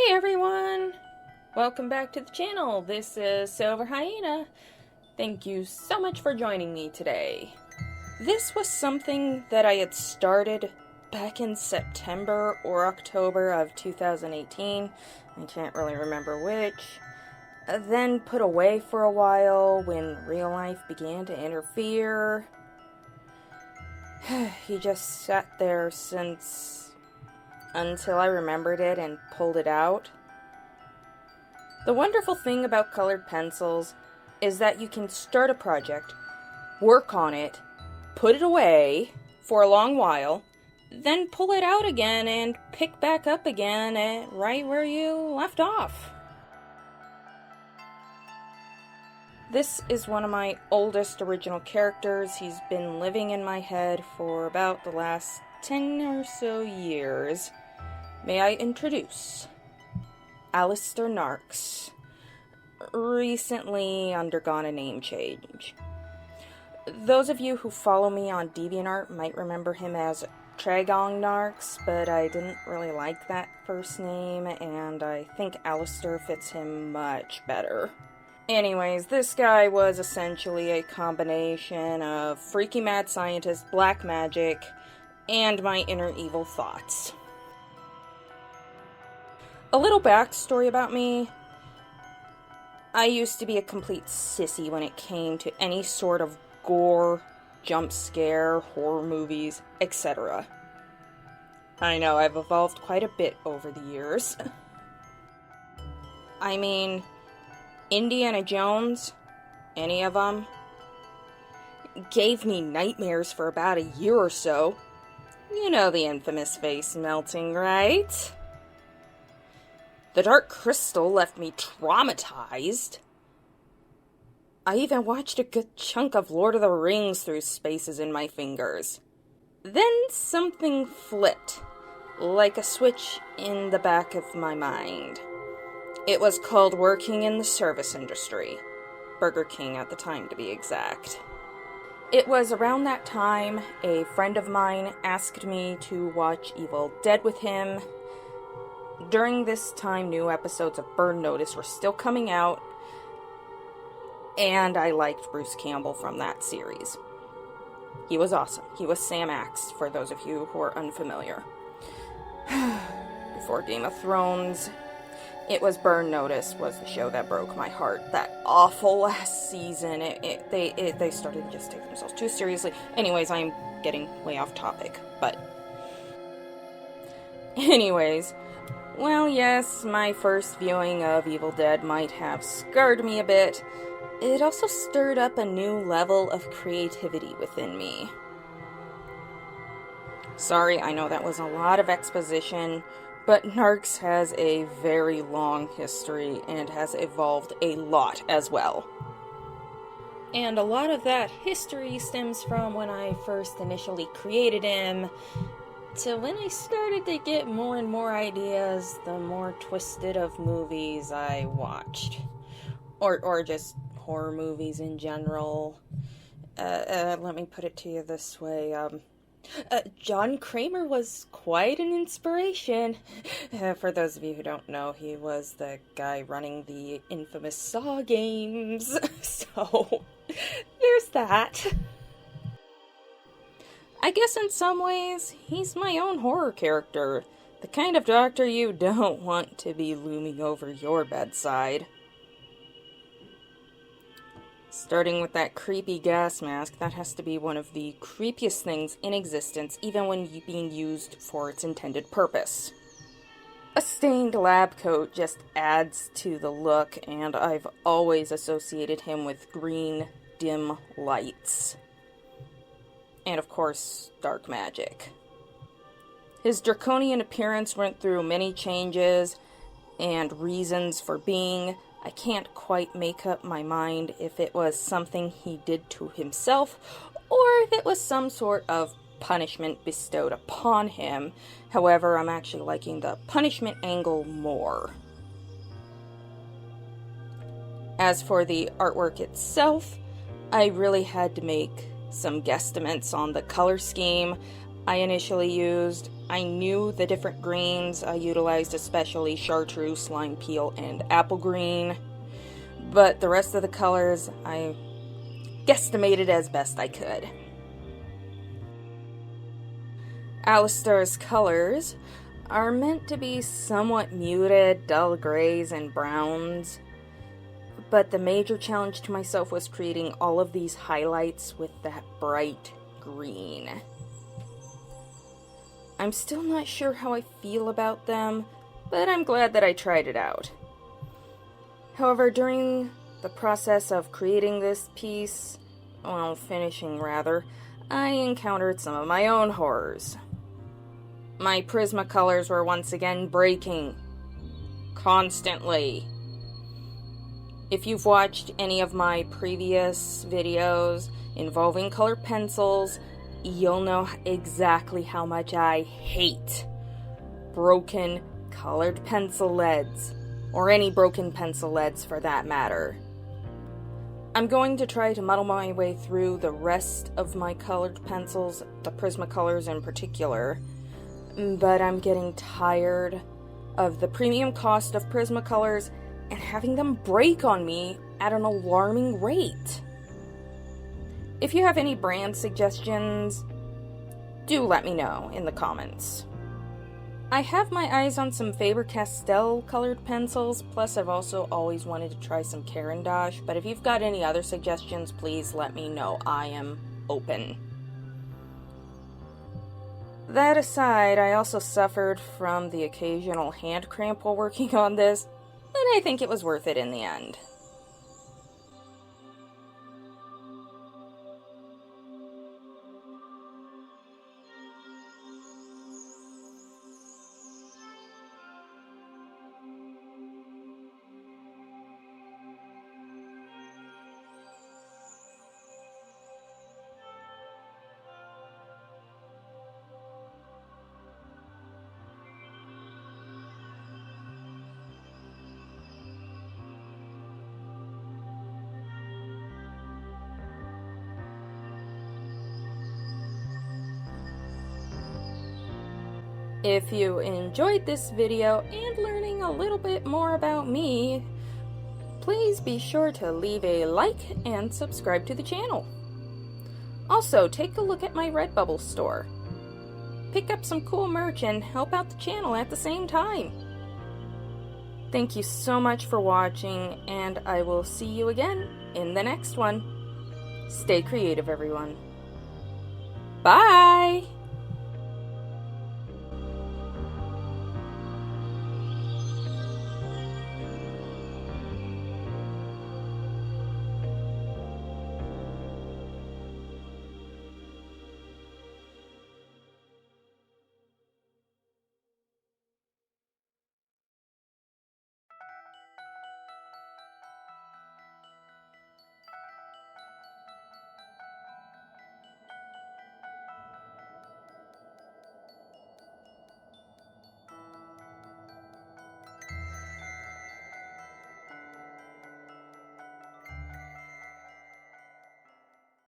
Hey everyone! Welcome back to the channel. This is Silver Hyena. Thank you so much for joining me today. This was something that I had started back in September or October of 2018. I can't really remember which. Then put away for a while when real life began to interfere. He just sat there until I remembered it and pulled it out. The wonderful thing about colored pencils is that you can start a project, work on it, put it away for a long while, then pull it out again and pick back up again at right where you left off. This is one of my oldest original characters. He's been living in my head for about the last 10 or so years. May I introduce Alistair Narks, recently undergone a name change. Those of you who follow me on DeviantArt might remember him as Tragong Narks, but I didn't really like that first name, and I think Alistair fits him much better. Anyways, this guy was essentially a combination of freaky mad scientist, black magic, and my inner evil thoughts. A little backstory about me. I used to be a complete sissy when it came to any sort of gore, jump scare, horror movies, etc. I know I've evolved quite a bit over the years. I mean, Indiana Jones, any of them, gave me nightmares for about a year or so. You know the infamous face melting, right? The Dark Crystal left me traumatized. I even watched a good chunk of Lord of the Rings through spaces in my fingers. Then something flipped, like a switch in the back of my mind. It was called working in the service industry. Burger King at the time, to be exact. It was around that time a friend of mine asked me to watch Evil Dead with him. During this time, new episodes of Burn Notice were still coming out, and I liked Bruce Campbell from that series. He was awesome. He was Sam Axe, for those of you who are unfamiliar. Before Game of Thrones, it was Burn Notice was the show that broke my heart. That awful last season, they started to just take themselves too seriously. Anyways, I'm getting way off topic, but... Anyways, well, yes, my first viewing of Evil Dead might have scarred me a bit. It also stirred up a new level of creativity within me. Sorry, I know that was a lot of exposition, but Narks has a very long history and has evolved a lot as well. And a lot of that history stems from when I first initially created him, to when I started to get more and more ideas, the more twisted of movies I watched. Or just horror movies in general. Let me put it to you this way, John Kramer was quite an inspiration. For those of you who don't know, he was the guy running the infamous Saw games. So, there's that. I guess in some ways, he's my own horror character. The kind of doctor you don't want to be looming over your bedside. Starting with that creepy gas mask, that has to be one of the creepiest things in existence, even when being used for its intended purpose. A stained lab coat just adds to the look, and I've always associated him with green, dim lights. And of course, dark magic. His draconian appearance went through many changes and reasons for being. I can't quite make up my mind if it was something he did to himself, or if it was some sort of punishment bestowed upon him. However, I'm actually liking the punishment angle more. As for the artwork itself, I really had to make some guesstimates on the color scheme. I initially used. I knew the different greens. I utilized especially chartreuse, lime peel, and apple green. But the rest of the colors, I guesstimated as best I could. Alistair's colors are meant to be somewhat muted, dull grays and browns. But the major challenge to myself was creating all of these highlights with that bright green. I'm still not sure how I feel about them, but I'm glad that I tried it out. However, during the process of creating this piece, well, finishing rather, I encountered some of my own horrors. My Prismacolors were once again breaking. Constantly. If you've watched any of my previous videos involving colored pencils, you'll know exactly how much I hate broken colored pencil leads, or any broken pencil leads for that matter. I'm going to try to muddle my way through the rest of my colored pencils, the Prismacolors in particular, but I'm getting tired of the premium cost of Prismacolors and having them break on me at an alarming rate. If you have any brand suggestions, do let me know in the comments. I have my eyes on some Faber-Castell colored pencils, plus I've also always wanted to try some Caran d'Ache, but if you've got any other suggestions, please let me know. I am open. That aside, I also suffered from the occasional hand cramp while working on this, but I think it was worth it in the end. If you enjoyed this video and learning a little bit more about me, please be sure to leave a like and subscribe to the channel. Also, take a look at my Redbubble store. Pick up some cool merch and help out the channel at the same time. Thank you so much for watching, and I will see you again in the next one. Stay creative, everyone. Bye!